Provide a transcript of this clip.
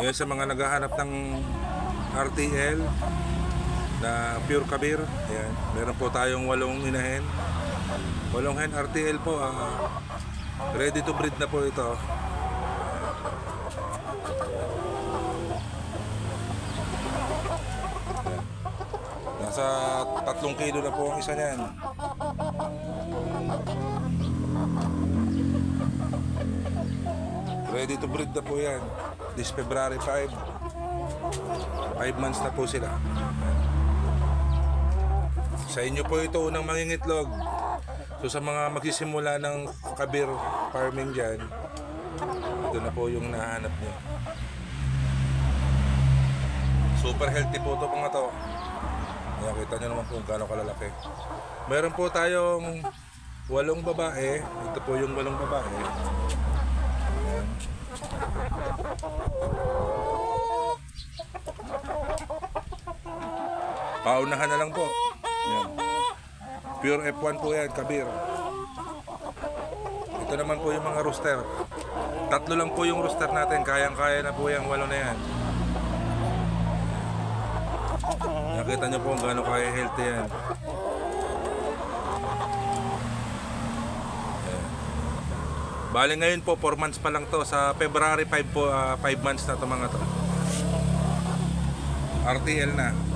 Ayan, sa mga naghahanap ng RTL na pure kabir, ayan, meron po tayong 8 inahin. 8 hen RTL po, ready to breed na po ito. Nasa 3 kilo na po ang isa niyan. Ready to breed na po yan. This February 5. 5 months na po sila. Sa inyo po ito unang mangingitlog. So sa mga magsisimula ng kabir farming dyan, ito na po yung nahanap nyo. Super healthy po ito mga to. Ayan, kita nyo naman kung gaano kalalaki. Meron po tayong 8 babae. Ito po yung 8 babae. Ayan. Paunahan na lang po. Ayan. Pure F1 po yan, kabir. Ito naman po yung mga rooster. 3 lang po yung rooster natin. Kayang-kaya na po yung 8 na yan. Nakita nyo po kung gaano kaya healthy yan. Ayan. Bali ngayon po 4 months pa lang to. Sa February 5 po, 5 months na to mga to. RTL na.